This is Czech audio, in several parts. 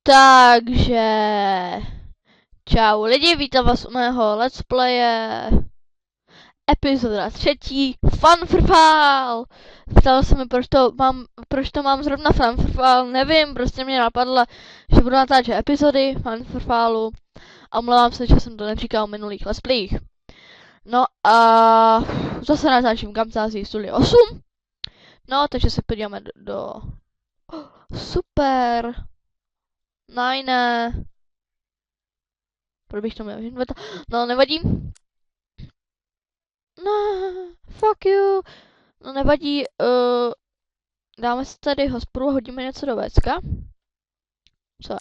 Takže čau lidi, vítám vás u mého let's playe epizoda 3. Fanfrfál. Ptala se mi, proč to mám zrovna Fanfrfál, nevím, prostě mě napadlo, že budu natáčet epizody Fanfrfálu a omlouvám se, že jsem to neříkal v minulých let's playích. No a zase natáčím Camtasia Studio 8. No, takže se podíváme do... Super. Ne. Proč bych to měl vyhnout? No, nevadí. No, fuck you. No, nevadí. Dáme si tady hospodu, hodíme něco do vecka. Co?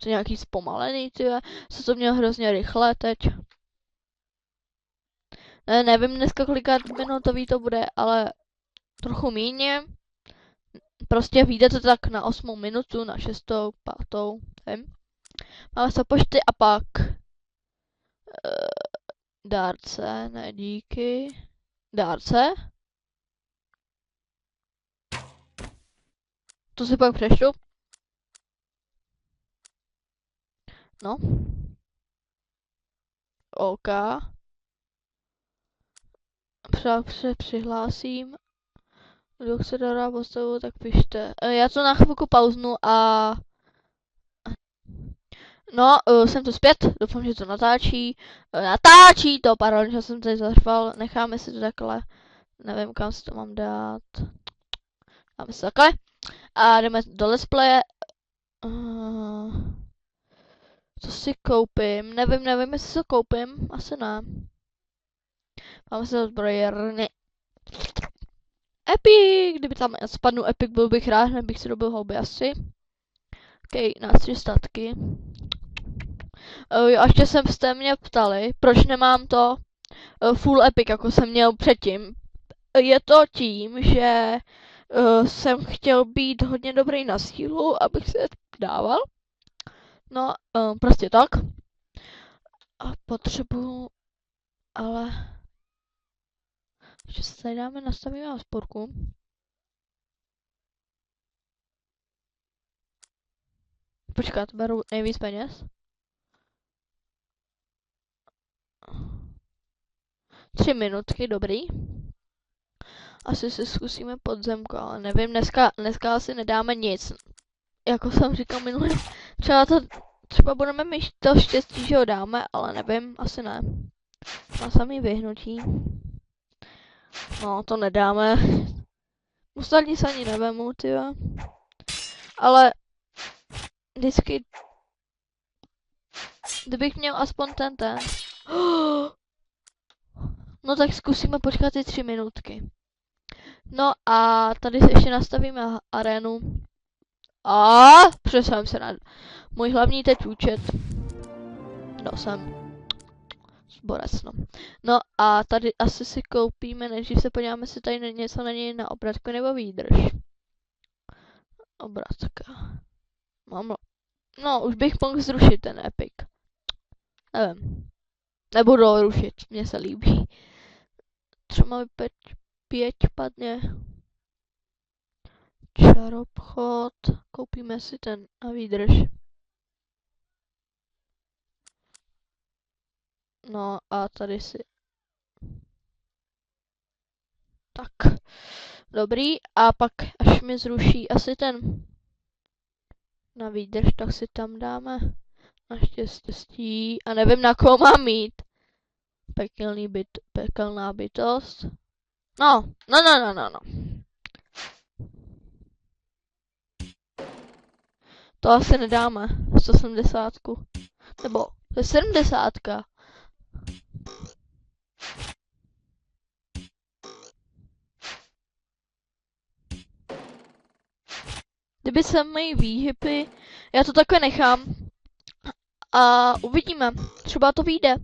To nějaký zpomalený, tyhle. Se to mělo hrozně rychle teď. Ne, nevím dneska kolika minutový to bude, ale trochu míně. Prostě vyjde to tak na 8 minutu, na 6, 5, nevím. Máme se pošty a pak dárce, ne díky. Dárce. To si pak přečtu. No. OK. Přihlásím. Kdo chce dát postavu, tak pište. Já to na chvilku pauznu a... No, jsem tu zpět, doufám, že to natáčí. Natáčí to, pardon, že jsem tady zařval. Necháme si to takhle. Nevím, kam si to mám dát. Dáme si takhle. A jdeme do let's playe. Co si koupím? Nevím, jestli si to koupím. Asi ne. Máme se zbrojírny. Epic! Kdyby tam spadnul Epic, byl bych rád, nebych si dobil houby asi. OK, na 3 statky. A ještě jste mě ptali, proč nemám to full Epic, jako jsem měl předtím. Je to tím, že jsem chtěl být hodně dobrý na sílu, abych se dával. No, prostě tak. A potřebuju, ale... Ještě se tady dáme, nastavíme hospodku. Počkat, beru nejvíc peněz. 3 minutky, dobrý. Asi si zkusíme podzemku, ale nevím, dneska asi nedáme nic. Jako jsem říkal minule, třeba budeme mít to štěstí, že ho dáme, ale nevím, asi ne. Na samý vyhnutí. No, to nedáme. Ostatní se ani nevemu, tyjo. Ale vždycky, kdybych měl aspoň ten. No tak zkusíme počkat ty 3 minutky. No a tady se ještě nastavíme arénu. A přesám se na můj hlavní teď účet. No jsem zborec, no. No a tady asi si koupíme, než se podíváme, si tady něco není na obratku nebo výdrž. Obratka. No, už bych mohl zrušit ten Epic. Nevím. Nebudu ho rušit, mně se líbí. Třeba mi 5 padně. Čarobchod. Koupíme si ten a výdrž. No a tady si... Tak. Dobrý. A pak až mi zruší asi ten na výdrž, tak si tam dáme naštěstí. A nevím, na koho mám mít. Pekelná bytost. No. To asi nedáme. 170. Nebo to je 70. Kdyby se mají výhyby, já to takhle nechám. A uvidíme. Třeba to vyjde.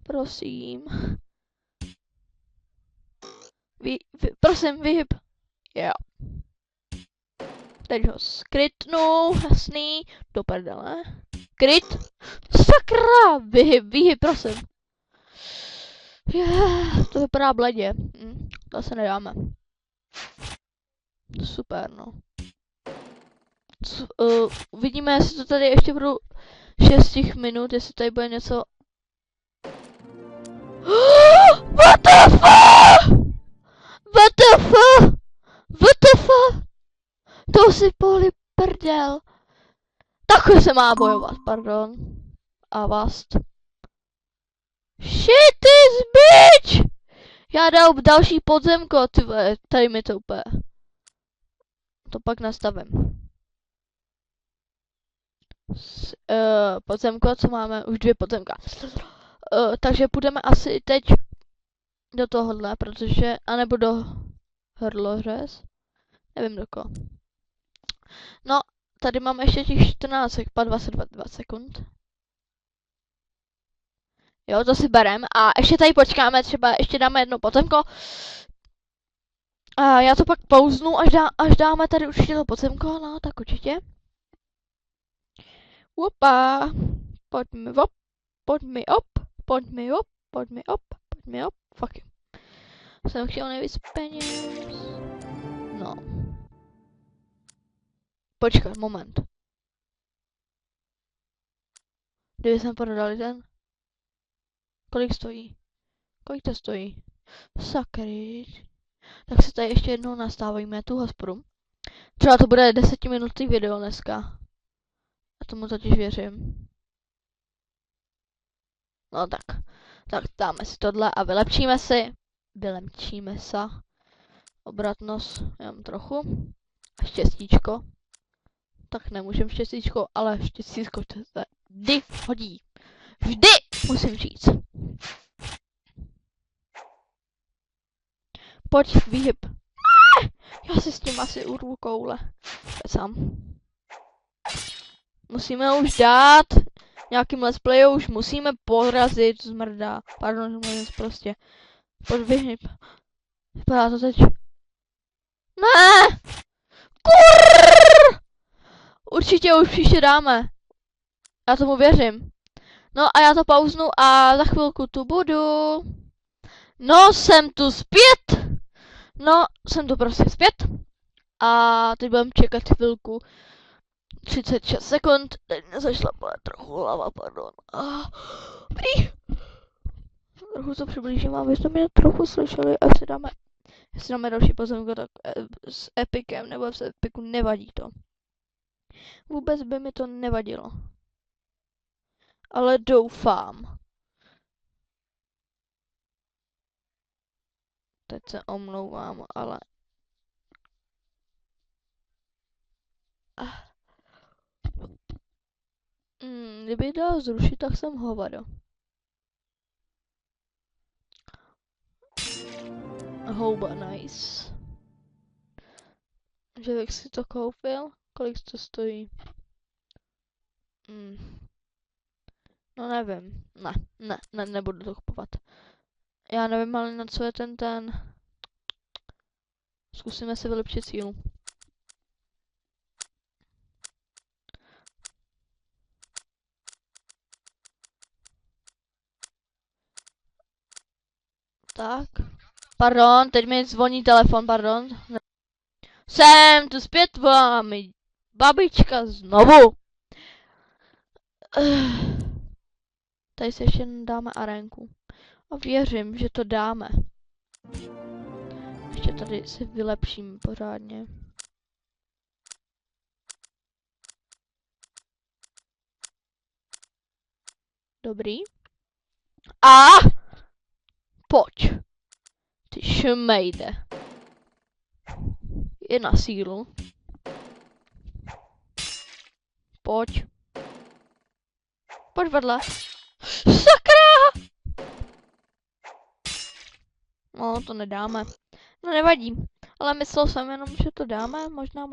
Prosím. Prosím, vyhyb. Jo. Teď ho skrytnu, jasný. Do prdele. Kryt. Sakra! Vyhyb, prosím. To vypadá bledě. To se nedáme. Super, no. Uvidíme, jestli to tady ještě budou 6 minut, jestli tady bude něco. What the fuck? What the fuck? What the fuck? To si pohli prdel. Takhle se má bojovat, pardon. Avast. Shit this bitch! Já dal další podzemko, ty vole, tady mi to úplně. To pak nastavím. Podzemko, co máme? Už 2 podzemka. Takže půjdeme asi teď do tohohle, protože, anebo do hrdlořez. Nevím do koho. No, tady máme ještě těch 14, 22 sekund. Jo, to si berem. A ještě tady počkáme, třeba ještě dáme jedno podzemko. A já to pak pauznu, až dáme tady určitě to podzemko, no, tak určitě. Opa, pojďme op, pojďme op, pojďme op, pojďme op, pojďme op, fuck you. Jsem chtěl nejvíc peněz. No. Počkej, moment. Kdyby jsme prodali ten? Kolik stojí? Kolik to stojí? Sakry. Tak se tady ještě jednou nastavíme tu hospodu. Třeba to bude 10minutý video dneska. A tomu totiž věřím. No tak. Tak dáme si tohle a vylepšíme si. Vylepšíme se. Obratnost, jenom trochu. A štěstíčko. Tak nemůžem štěstíčko, ale štěstíčko se vždy hodí. Vždy musím říct. Pojď, výhyb. Já si s tím asi urvu koule. Sám. Musíme už dát nějakým let's playu, už musíme porazit zmrdá. Pardon, že mluvím prostě. Pojď, výhyb. Vypadá to teď. Ne! Kurr! Určitě už příště dáme. Já tomu věřím. No a já to pauznu a za chvilku tu budu. No, jsem tu zpět. No, jsem tu prostě zpět. A teď budeme čekat chvilku. 36 sekund. Teď mě zašla trochu hlava, pardon. Trochu to přiblížím, abyste mě trochu slyšeli. A jestli dáme další pozemko, tak s Epicem nebo s Epiku nevadí to. Vůbec by mi to nevadilo. Ale doufám. Teď se omlouvám, ale... Kdyby dal zrušit, tak jsem hovado. Houba, nice. Že jak si to koupil? Kolik to stojí? No nevím. Nebudu to kupovat. Já nevím, ale na co je ten. Zkusíme si vylepšit sílu. Tak. Pardon, teď mi zvoní telefon, pardon. Jsem tu zpět vámi, babička znovu. Tady si ještě dáme arénku. A věřím, že to dáme. Ještě tady si vylepším pořádně. Dobrý. A pojď. Ty šmejde. Je na sílu. Pojď. Pojď vedle. Sakra! No, to nedáme. No, nevadí. Ale myslel jsem jenom, že to dáme. Možná.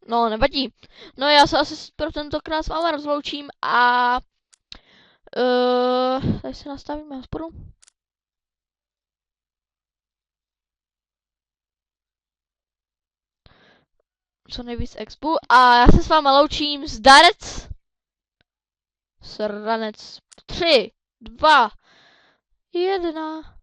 No, nevadí. No, já se asi pro tentokrát s váma rozloučím a... tady si nastavíme hospodu. Co nejvíc expu. A já se s váma loučím. Zdarec. Sranec. 3, 2, 1.